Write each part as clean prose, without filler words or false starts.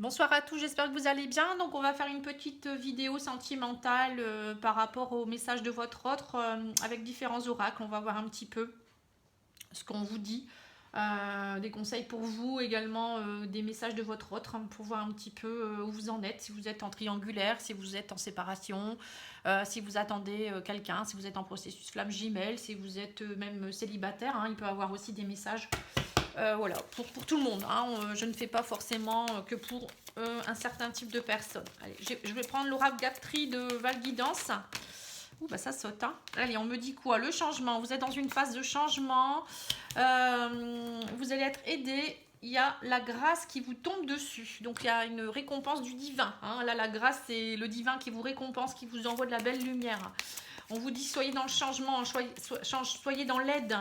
Bonsoir à tous, j'espère que vous allez bien. Donc on va faire une petite vidéo sentimentale par rapport au message de votre autre avec différents oracles. On va voir un petit peu ce qu'on vous dit, des conseils pour vous, également des messages de votre autre pour voir un petit peu où vous en êtes, si vous êtes en triangulaire, si vous êtes en séparation, si vous attendez quelqu'un, si vous êtes en processus flamme jumelle, si vous êtes même célibataire, hein, il peut y avoir aussi des messages. Voilà, pour tout le monde. Hein. Je ne fais pas forcément que pour un certain type de personne. Allez, je vais prendre l'oracle Gaptri de Valguidance. Ouh, bah ça saute. Hein. Allez, on me dit quoi? Le changement. Vous êtes dans une phase de changement. Vous allez être aidé. Il y a la grâce qui vous tombe dessus. Donc, il y a une récompense du divin. Hein. Là, la grâce, c'est le divin qui vous récompense, qui vous envoie de la belle lumière. On vous dit, soyez dans le changement, soyez dans l'aide.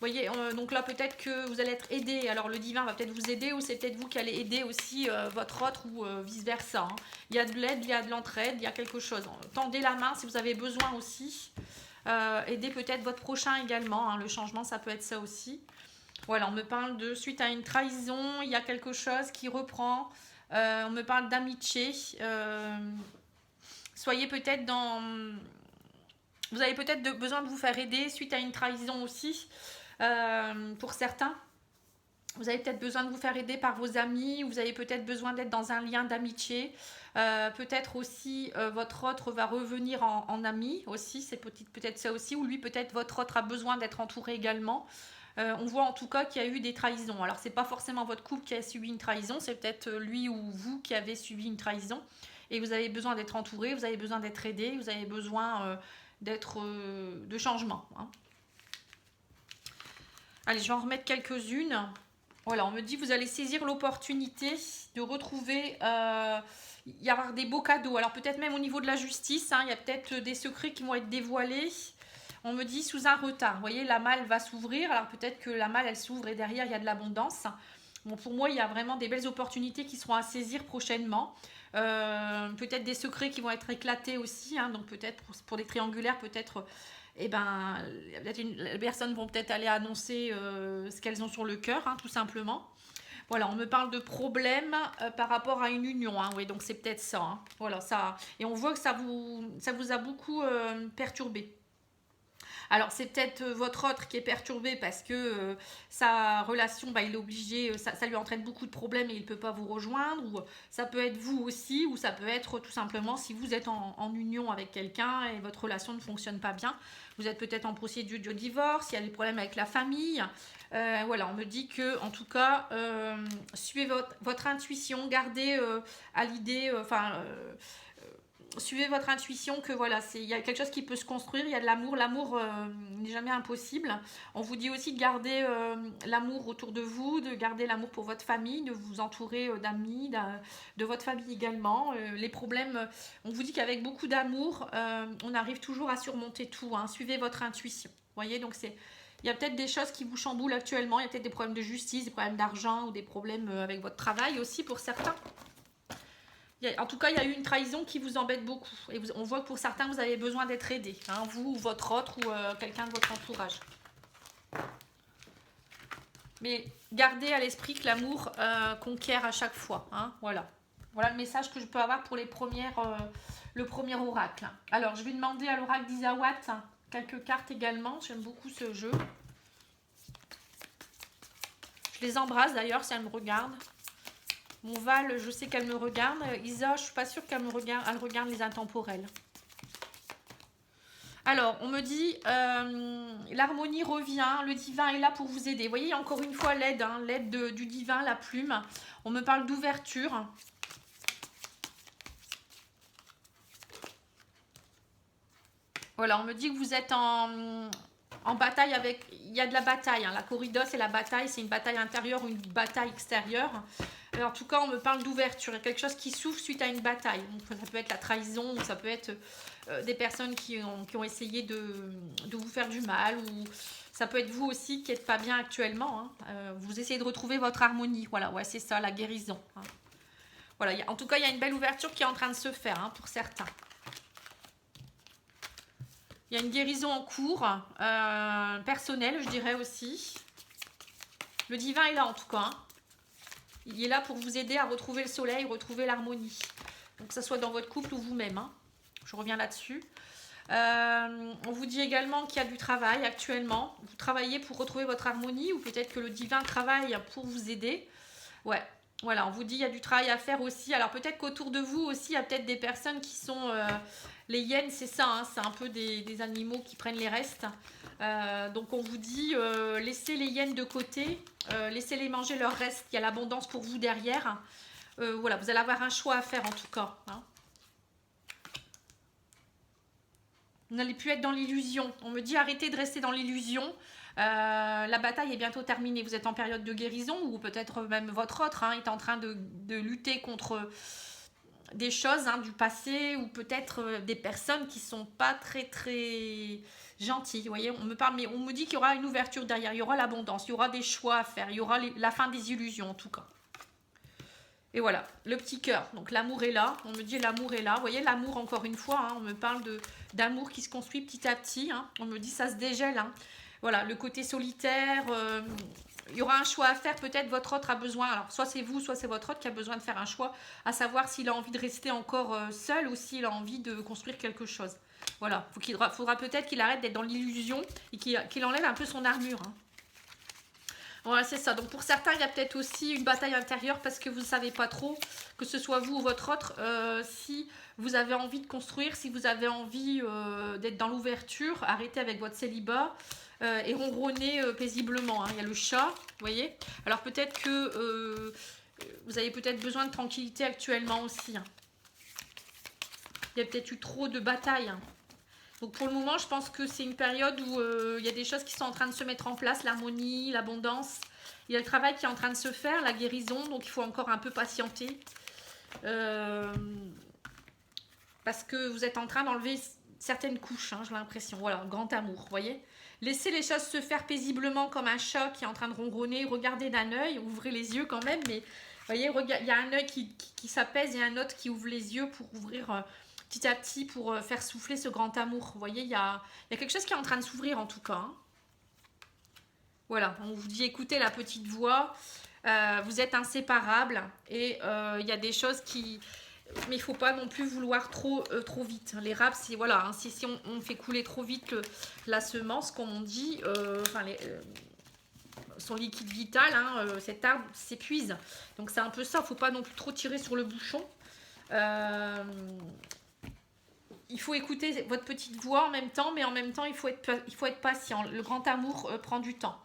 Vous voyez, donc là peut-être que vous allez être aidé. Alors le divin va peut-être vous aider ou c'est peut-être vous qui allez aider aussi votre autre ou vice versa. Hein. Il y a de l'aide, il y a de l'entraide, il y a quelque chose. Tendez la main si vous avez besoin aussi. Aidez peut-être votre prochain également. Hein. Le changement, ça peut être ça aussi. Voilà, on me parle de suite à une trahison, il y a quelque chose qui reprend. On me parle d'amitié. Soyez peut-être dans... Vous avez peut-être besoin de vous faire aider suite à une trahison aussi. Pour certains, vous avez peut-être besoin de vous faire aider par vos amis, vous avez peut-être besoin d'être dans un lien d'amitié. Peut-être aussi votre autre va revenir en ami aussi, c'est peut-être ça aussi, ou lui peut-être votre autre a besoin d'être entouré également. On voit en tout cas qu'il y a eu des trahisons. Alors c'est pas forcément votre couple qui a subi une trahison, c'est peut-être lui ou vous qui avez subi une trahison. Et vous avez besoin d'être entouré, vous avez besoin d'être aidé, vous avez besoin de changement. Hein. Allez, je vais en remettre quelques-unes. Voilà, on me dit vous allez saisir l'opportunité de retrouver, il y avoir des beaux cadeaux. Alors peut-être même au niveau de la justice, hein, il y a peut-être des secrets qui vont être dévoilés. On me dit sous un retard. Vous voyez, la malle va s'ouvrir. Alors peut-être que la malle, elle s'ouvre et derrière, il y a de l'abondance. Bon, pour moi, il y a vraiment des belles opportunités qui seront à saisir prochainement. Peut-être des secrets qui vont être éclatés aussi. Hein, donc peut-être pour les triangulaires, peut-être eh ben, les personnes vont peut-être aller annoncer ce qu'elles ont sur le cœur, hein, tout simplement. Voilà, on me parle de problèmes par rapport à une union. Hein, oui, donc c'est peut-être ça. Hein. Voilà, ça. Et on voit que ça vous a beaucoup perturbé. Alors c'est peut-être votre autre qui est perturbé parce que sa relation, bah, il est obligé, ça lui entraîne beaucoup de problèmes et il ne peut pas vous rejoindre. Ou ça peut être vous aussi, ou ça peut être tout simplement si vous êtes en union avec quelqu'un et votre relation ne fonctionne pas bien. Vous êtes peut-être en procédure de divorce, il y a des problèmes avec la famille. Voilà, on me dit que, en tout cas, suivez votre intuition, gardez à l'idée, suivez votre intuition que voilà, il y a quelque chose qui peut se construire, il y a de l'amour, l'amour n'est jamais impossible. On vous dit aussi de garder l'amour autour de vous, de garder l'amour pour votre famille, de vous entourer d'amis, de votre famille également. Les problèmes, on vous dit qu'avec beaucoup d'amour, on arrive toujours à surmonter tout. Hein. Suivez votre intuition. Vous voyez, donc il y a peut-être des choses qui vous chamboulent actuellement, il y a peut-être des problèmes de justice, des problèmes d'argent ou des problèmes avec votre travail aussi pour certains. En tout cas, il y a eu une trahison qui vous embête beaucoup. Et on voit que pour certains, vous avez besoin d'être aidé. Hein, vous ou votre autre ou quelqu'un de votre entourage. Mais gardez à l'esprit que l'amour conquiert à chaque fois. Hein, voilà. Voilà le message que je peux avoir pour le premier oracle. Alors, je vais demander à l'oracle d'Isawat quelques cartes également. J'aime beaucoup ce jeu. Je les embrasse d'ailleurs si elles me regardent. Mon Val, je sais qu'elle me regarde. Isa, je suis pas sûre qu'elle me regarde. Elle regarde les intemporels. Alors, on me dit, l'harmonie revient, le divin est là pour vous aider. Vous voyez, encore une fois, l'aide, hein, l'aide du divin, la plume. On me parle d'ouverture. Voilà, on me dit que vous êtes en bataille avec... Il y a de la bataille, hein. La corrida, c'est la bataille, c'est une bataille intérieure ou une bataille extérieure. Alors, en tout cas, on me parle d'ouverture. Il y a quelque chose qui s'ouvre suite à une bataille. Donc, ça peut être la trahison, ou ça peut être des personnes qui ont essayé de vous faire du mal, ou ça peut être vous aussi qui n'êtes pas bien actuellement. Hein. Vous essayez de retrouver votre harmonie. Voilà, ouais, c'est ça, la guérison. Hein. Voilà, en tout cas, il y a une belle ouverture qui est en train de se faire hein, pour certains. Il y a une guérison en cours, personnelle, je dirais aussi. Le divin est là en tout cas. Hein. Il est là pour vous aider à retrouver le soleil, retrouver l'harmonie. Donc que ce soit dans votre couple ou vous-même. Hein. Je reviens là-dessus. On vous dit également qu'il y a du travail actuellement. Vous travaillez pour retrouver votre harmonie ou peut-être que le divin travaille pour vous aider. Ouais, voilà, on vous dit qu'il y a du travail à faire aussi. Alors peut-être qu'autour de vous aussi, il y a peut-être des personnes qui sont... les hyènes, c'est ça, hein, c'est un peu des animaux qui prennent les restes. Donc on vous dit, laissez les hyènes de côté, laissez-les manger leurs restes. Il y a l'abondance pour vous derrière. Voilà, vous allez avoir un choix à faire en tout cas. Hein. Vous n'allez plus être dans l'illusion. On me dit arrêtez de rester dans l'illusion. La bataille est bientôt terminée. Vous êtes en période de guérison ou peut-être même votre autre est en train de lutter contre des choses du passé ou peut-être des personnes qui sont pas très gentilles. Vous voyez, on me parle, mais on me dit qu'il y aura une ouverture derrière. Il y aura l'abondance, il y aura des choix à faire, il y aura la fin des illusions en tout cas. Et voilà, le petit cœur. Donc l'amour est là. On me dit l'amour est là. Vous voyez, l'amour, encore une fois, on me parle d'amour qui se construit petit à petit. On me dit ça se dégèle. Voilà, le côté solitaire. Il y aura un choix à faire. Peut-être votre autre a besoin. Alors, soit c'est vous, soit c'est votre autre qui a besoin de faire un choix. À savoir s'il a envie de rester encore seul ou s'il a envie de construire quelque chose. Voilà, il faudra peut-être qu'il arrête d'être dans l'illusion et qu'il enlève un peu son armure. Voilà, c'est ça. Donc pour certains, il y a peut-être aussi une bataille intérieure parce que vous ne savez pas trop, que ce soit vous ou votre autre, si vous avez envie de construire, si vous avez envie d'être dans l'ouverture, arrêtez avec votre célibat et ronronnez paisiblement. Il y a le chat, vous voyez. Alors peut-être que vous avez peut-être besoin de tranquillité actuellement aussi. Il y a peut-être eu trop de batailles. Donc pour le moment, je pense que c'est une période où il y a des choses qui sont en train de se mettre en place, l'harmonie, l'abondance. Il y a le travail qui est en train de se faire, la guérison, donc il faut encore un peu patienter. Parce que vous êtes en train d'enlever certaines couches, j'ai l'impression. Voilà, grand amour, vous voyez. Laissez les choses se faire paisiblement comme un chat qui est en train de ronronner. Regardez d'un œil, ouvrez les yeux quand même. Mais vous voyez, il y a un œil qui s'apaise et un autre qui ouvre les yeux pour ouvrir... petit à petit pour faire souffler ce grand amour. Vous voyez, il y a quelque chose qui est en train de s'ouvrir en tout cas. Voilà, on vous dit écoutez la petite voix, vous êtes inséparables et il y a des choses qui... Mais il ne faut pas non plus vouloir trop vite. Les râpes, c'est voilà, si on fait couler trop vite la semence, comme on dit, son liquide vital, cet arbre s'épuise. Donc c'est un peu ça, il ne faut pas non plus trop tirer sur le bouchon. Il faut écouter votre petite voix en même temps, mais en même temps, il faut être patient. Le grand amour prend du temps.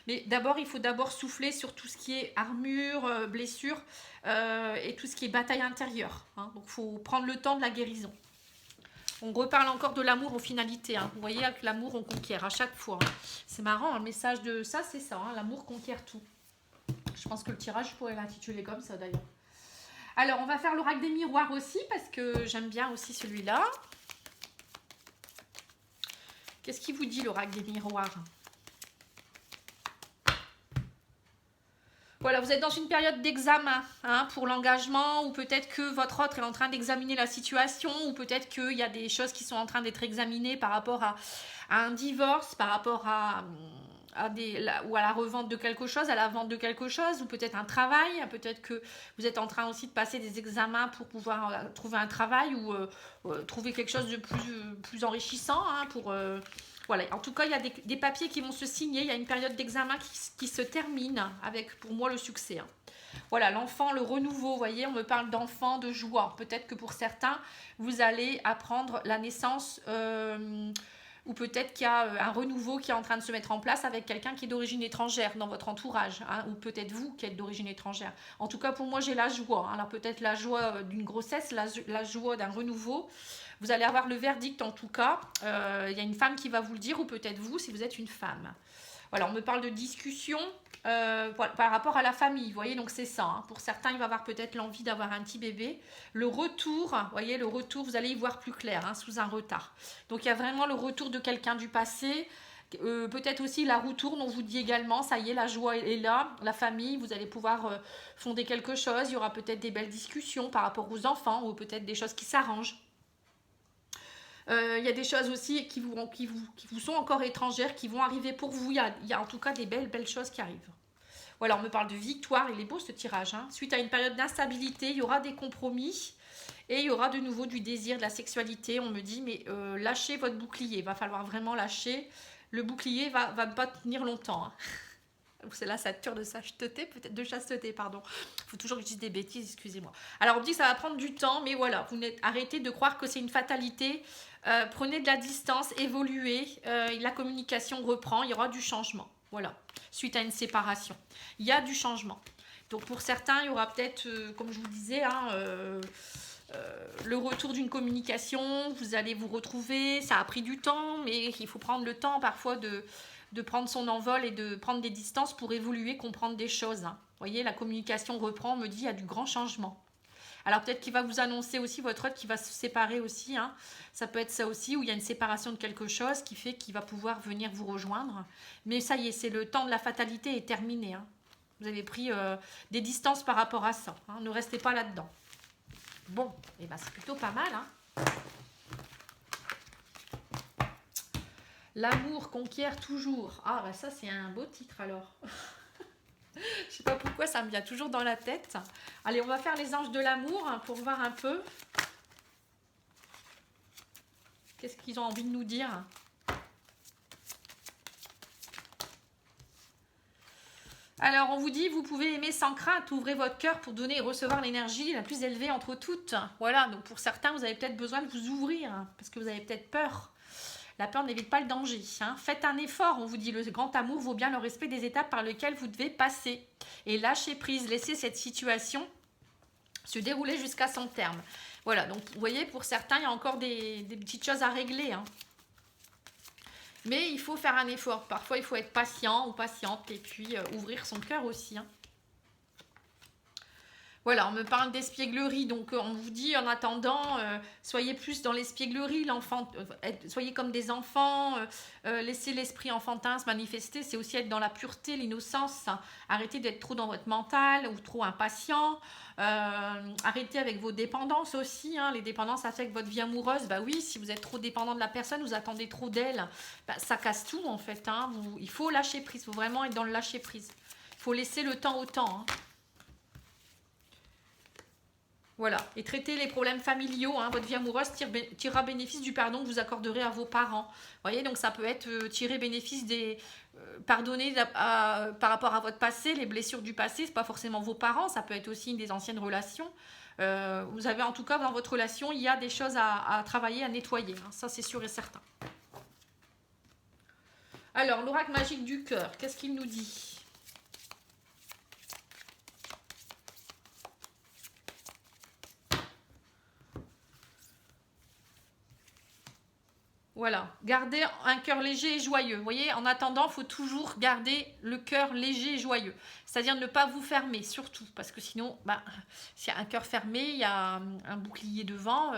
Mais d'abord, il faut d'abord souffler sur tout ce qui est armure, blessure et tout ce qui est bataille intérieure. Donc, il faut prendre le temps de la guérison. On reparle encore de l'amour aux finalités. Vous voyez, avec l'amour, on conquiert à chaque fois. C'est marrant, le message de ça, c'est ça. L'amour conquiert tout. Je pense que le tirage, je pourrais l'intituler comme ça, d'ailleurs. Alors, on va faire l'oracle des miroirs aussi, parce que j'aime bien aussi celui-là. Qu'est-ce qui vous dit l'oracle des miroirs? Voilà, vous êtes dans une période d'examen pour l'engagement, ou peut-être que votre autre est en train d'examiner la situation, ou peut-être qu'il y a des choses qui sont en train d'être examinées par rapport à un divorce, par rapport à la revente de quelque chose, à la vente de quelque chose, ou peut-être un travail, peut-être que vous êtes en train aussi de passer des examens pour pouvoir trouver un travail ou trouver quelque chose de plus enrichissant voilà. En tout cas, il y a des papiers qui vont se signer, il y a une période d'examen qui se termine avec, pour moi, le succès. Voilà, l'enfant, le renouveau, vous voyez, on me parle d'enfant, de joie. Peut-être que pour certains, vous allez apprendre la naissance... ou peut-être qu'il y a un renouveau qui est en train de se mettre en place avec quelqu'un qui est d'origine étrangère dans votre entourage, ou peut-être vous qui êtes d'origine étrangère. En tout cas, pour moi, j'ai la joie. Alors peut-être la joie d'une grossesse, la joie d'un renouveau. Vous allez avoir le verdict en tout cas. Il y a une femme qui va vous le dire, ou peut-être vous si vous êtes une femme. Voilà, on me parle de discussion par rapport à la famille, vous voyez, donc c'est ça. Pour certains, il va avoir peut-être l'envie d'avoir un petit bébé. Le retour, vous voyez, le retour, vous allez y voir plus clair, sous un retard. Donc, il y a vraiment le retour de quelqu'un du passé. Peut-être aussi la roue tourne, on vous dit également, ça y est, la joie est là, la famille, vous allez pouvoir fonder quelque chose. Il y aura peut-être des belles discussions par rapport aux enfants, ou peut-être des choses qui s'arrangent. Il y a des choses aussi qui vous sont encore étrangères, qui vont arriver pour vous. Il y a en tout cas des belles choses qui arrivent. Voilà, on me parle de victoire, il est beau ce tirage. Hein. Suite à une période d'instabilité, il y aura des compromis et il y aura de nouveau du désir, de la sexualité. On me dit, mais lâchez votre bouclier, il va falloir vraiment lâcher. Le bouclier va ne pas tenir longtemps. Hein. C'est la sature de chasteté, peut-être de chasteté, pardon. Il faut toujours que je dise des bêtises, excusez-moi. Alors on me dit que ça va prendre du temps, mais voilà, arrêtez de croire que c'est une fatalité. Prenez de la distance, évoluez, la communication reprend, il y aura du changement. Voilà, suite à une séparation. Il y a du changement. Donc pour certains, il y aura peut-être, comme je vous disais, hein, le retour d'une communication, vous allez vous retrouver, ça a pris du temps, mais il faut prendre le temps parfois de prendre son envol et de prendre des distances pour évoluer, comprendre des choses. Hein. Vous voyez, la communication reprend, on me dit, il y a du grand changement. Alors peut-être qu'il va vous annoncer aussi votre autre qui va se séparer aussi. Hein. Ça peut être ça aussi, où il y a une séparation de quelque chose qui fait qu'il va pouvoir venir vous rejoindre. Mais ça y est, c'est le temps de la fatalité est terminé. Hein. Vous avez pris des distances par rapport à ça. Hein. Ne restez pas là-dedans. Bon, et ben c'est plutôt pas mal. Hein. L'amour conquiert toujours. Ah, bah ça, c'est un beau titre alors. Je sais pas pourquoi, ça me vient toujours dans la tête. Allez, on va faire les anges de l'amour hein, pour voir un peu. Qu'est-ce qu'ils ont envie de nous dire? Alors, on vous dit, vous pouvez aimer sans crainte, ouvrez votre cœur pour donner et recevoir l'énergie la plus élevée entre toutes. Voilà, donc pour certains, vous avez peut-être besoin de vous ouvrir, hein, parce que vous avez peut-être peur. La peur n'évite pas le danger. Hein. Faites un effort, on vous dit, le grand amour vaut bien le respect des étapes par lesquelles vous devez passer. Et lâchez prise, laissez cette situation se dérouler jusqu'à son terme. Voilà, donc vous voyez, pour certains, il y a encore des petites choses à régler. Hein. Mais il faut faire un effort. Parfois, il faut être patient ou patiente et puis ouvrir son cœur aussi. Hein. Voilà, on me parle d'espièglerie, donc on vous dit en attendant, soyez plus dans l'espièglerie, soyez comme des enfants, laissez l'esprit enfantin se manifester, c'est aussi être dans la pureté, l'innocence, hein. Arrêtez d'être trop dans votre mental ou trop impatient, arrêtez avec vos dépendances aussi, hein. Les dépendances affectent votre vie amoureuse, bah oui, si vous êtes trop dépendant de la personne, vous attendez trop d'elle, bah, ça casse tout en fait, hein. Il faut lâcher prise, il faut vraiment être dans le lâcher prise, il faut laisser le temps au temps, hein. Voilà, et traiter les problèmes familiaux, hein. Votre vie amoureuse tirera bénéfice du pardon que vous accorderez à vos parents. Vous voyez, donc ça peut être tirer bénéfice des... pardonner par rapport à votre passé, les blessures du passé, c'est pas forcément vos parents, ça peut être aussi des anciennes relations. Vous avez en tout cas dans votre relation, il y a des choses à travailler, à nettoyer, hein. Ça c'est sûr et certain. Alors, l'oracle magique du cœur, qu'est-ce qu'il nous dit ? Voilà, gardez un cœur léger et joyeux. Vous voyez, en attendant, il faut toujours garder le cœur léger et joyeux. C'est-à-dire ne pas vous fermer, surtout. Parce que sinon, bah, s'il y a un cœur fermé, il y a un bouclier devant,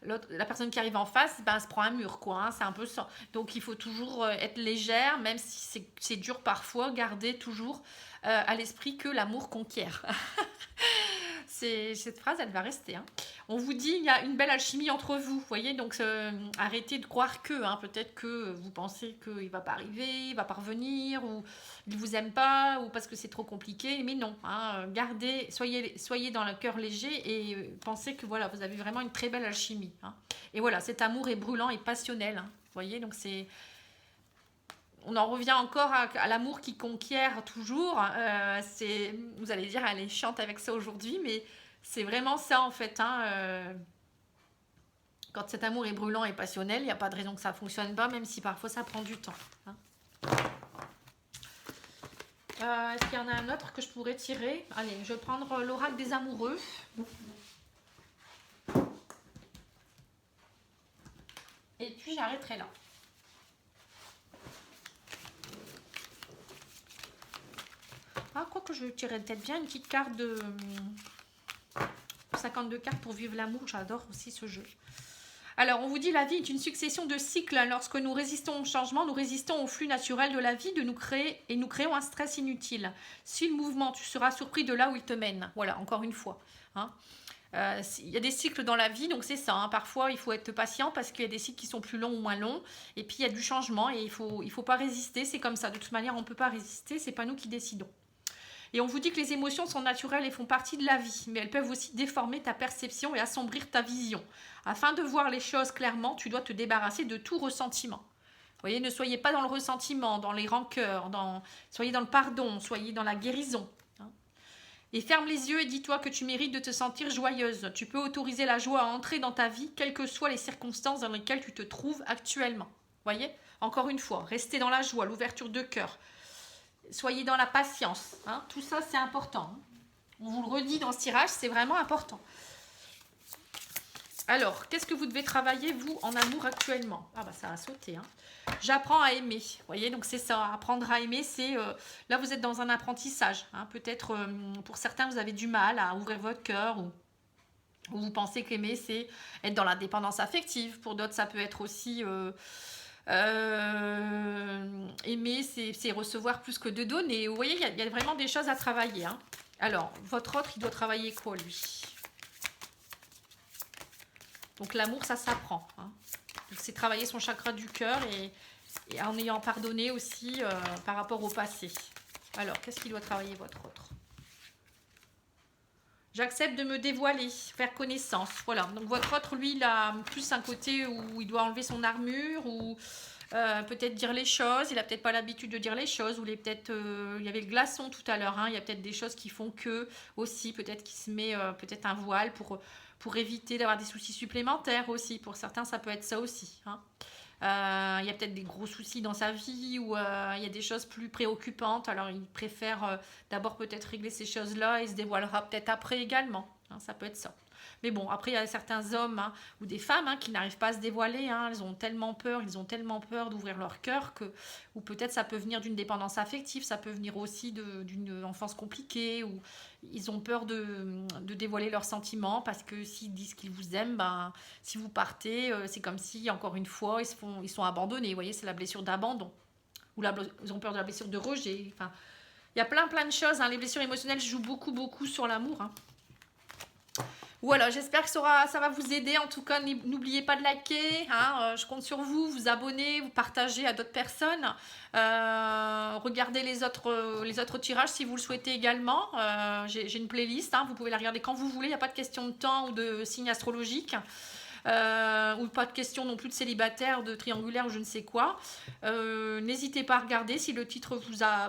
la personne qui arrive en face, bah, elle se prend un mur, quoi. Hein, c'est un peu ça. Donc, il faut toujours être légère, même si c'est dur parfois, garder toujours à l'esprit que l'amour conquiert. Cette phrase, elle va rester. Hein. On vous dit, il y a une belle alchimie entre vous. Vous voyez, donc arrêtez de croire que. Hein, peut-être que vous pensez qu'il ne va pas arriver, il ne va pas revenir, ou il ne vous aime pas, ou parce que c'est trop compliqué. Mais non, hein, gardez, soyez dans le cœur léger et pensez que voilà, vous avez vraiment une très belle alchimie. Hein. Et voilà, cet amour est brûlant et passionnel. Hein. Vous voyez, donc c'est... On en revient encore à l'amour qui conquiert toujours. Vous allez dire, elle est chiante avec ça aujourd'hui, mais c'est vraiment ça en fait. Hein, quand cet amour est brûlant et passionnel, il n'y a pas de raison que ça ne fonctionne pas, même si parfois ça prend du temps. Hein. Est-ce qu'il y en a un autre que je pourrais tirer? Allez, je vais prendre l'oracle des amoureux. Et puis j'arrêterai là. Ah, quoi que je tirerais peut-être bien une petite carte de 52 cartes pour vivre l'amour. J'adore aussi ce jeu. Alors, on vous dit la vie est une succession de cycles. Lorsque nous résistons au changement, nous résistons au flux naturel de la vie de nous créer et nous créons un stress inutile. Suis le mouvement, tu seras surpris de là où il te mène. Voilà, encore une fois. Hein. Il y a des cycles dans la vie, donc c'est ça. Hein. Parfois, il faut être patient parce qu'il y a des cycles qui sont plus longs ou moins longs. Et puis, il y a du changement et il faut pas résister. C'est comme ça. De toute manière, on ne peut pas résister. C'est pas nous qui décidons. Et on vous dit que les émotions sont naturelles et font partie de la vie, mais elles peuvent aussi déformer ta perception et assombrir ta vision. Afin de voir les choses clairement, tu dois te débarrasser de tout ressentiment. Vous voyez, ne soyez pas dans le ressentiment, dans les rancœurs, soyez dans le pardon, soyez dans la guérison. Et ferme les yeux et dis-toi que tu mérites de te sentir joyeuse. Tu peux autoriser la joie à entrer dans ta vie, quelles que soient les circonstances dans lesquelles tu te trouves actuellement. Voyez? Encore une fois, restez dans la joie, l'ouverture de cœur. Soyez dans la patience. Hein? Tout ça, c'est important. On vous le redit dans ce tirage, c'est vraiment important. Alors, qu'est-ce que vous devez travailler, vous, en amour actuellement? Ah bah ça a sauté. Hein. J'apprends à aimer. Vous voyez, donc c'est ça. Apprendre à aimer, c'est... là, vous êtes dans un apprentissage. Hein. Peut-être, pour certains, vous avez du mal à ouvrir votre cœur ou vous pensez qu'aimer, c'est être dans la dépendance affective. Pour d'autres, ça peut être aussi... aimer, c'est recevoir plus que de donner. Vous voyez, il y a vraiment des choses à travailler. Hein. Alors, votre autre, il doit travailler quoi, lui? Donc l'amour, ça s'apprend. Hein. C'est travailler son chakra du cœur et en ayant pardonné aussi par rapport au passé. Alors, qu'est-ce qu'il doit travailler, votre autre? J'accepte de me dévoiler, faire connaissance. Voilà, donc votre autre, lui, il a plus un côté où il doit enlever son armure ou peut-être dire les choses. Il n'a peut-être pas l'habitude de dire les choses. Ou il y avait le glaçon tout à l'heure. Hein. Il y a peut-être des choses qui font que aussi, peut-être qu'il se met peut-être un voile pour éviter d'avoir des soucis supplémentaires aussi. Pour certains, ça peut être ça aussi. Hein. Il y a peut-être des gros soucis dans sa vie ou il y a des choses plus préoccupantes. Alors, il préfère d'abord peut-être régler ces choses-là et se dévoilera peut-être après également. Hein, ça peut être ça. Mais bon, après, il y a certains hommes hein, ou des femmes hein, qui n'arrivent pas à se dévoiler. Hein, ils ont tellement peur d'ouvrir leur cœur ou peut-être ça peut venir d'une dépendance affective, ça peut venir aussi d'une enfance compliquée ou ils ont peur de dévoiler leurs sentiments parce que s'ils disent qu'ils vous aiment, ben, si vous partez, c'est comme si, encore une fois, ils sont abandonnés. Vous voyez, c'est la blessure d'abandon. Ou ils ont peur de la blessure de rejet. Enfin, il y a plein de choses. Hein. Les blessures émotionnelles jouent beaucoup sur l'amour. Hein. Voilà, j'espère que ça va vous aider. En tout cas, n'oubliez pas de liker. Hein, je compte sur vous, vous abonner, vous partager à d'autres personnes. Regardez les autres tirages si vous le souhaitez également. J'ai une playlist, hein, vous pouvez la regarder quand vous voulez. Il n'y a pas de question de temps ou de signe astrologique. Ou pas de question non plus de célibataire, de triangulaire ou je ne sais quoi. N'hésitez pas à regarder. Si le titre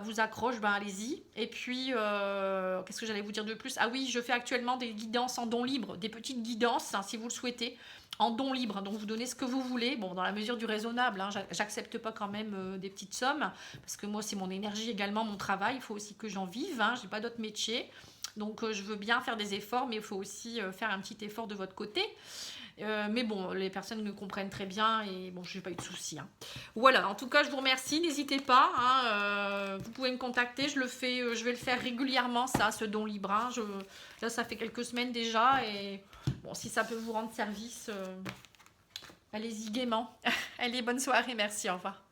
vous accroche, ben allez-y. Et puis, qu'est-ce que j'allais vous dire de plus? Ah oui, je fais actuellement des guidances en don libre, des petites guidances, hein, si vous le souhaitez, en don libre. Donc, vous donnez ce que vous voulez, bon, dans la mesure du raisonnable. Hein, j'accepte pas quand même des petites sommes, parce que moi, c'est mon énergie également, mon travail. Il faut aussi que j'en vive. Hein, j'ai pas d'autre métier. Donc, je veux bien faire des efforts, mais il faut aussi faire un petit effort de votre côté. Mais bon, les personnes me comprennent très bien et bon, je n'ai pas eu de soucis. Hein. Voilà, en tout cas, je vous remercie. N'hésitez pas, hein, vous pouvez me contacter. Je vais le faire régulièrement, ça, ce don libre. Hein. Là, ça fait quelques semaines déjà et bon, si ça peut vous rendre service, allez-y gaiement. Allez, bonne soirée, merci, au revoir.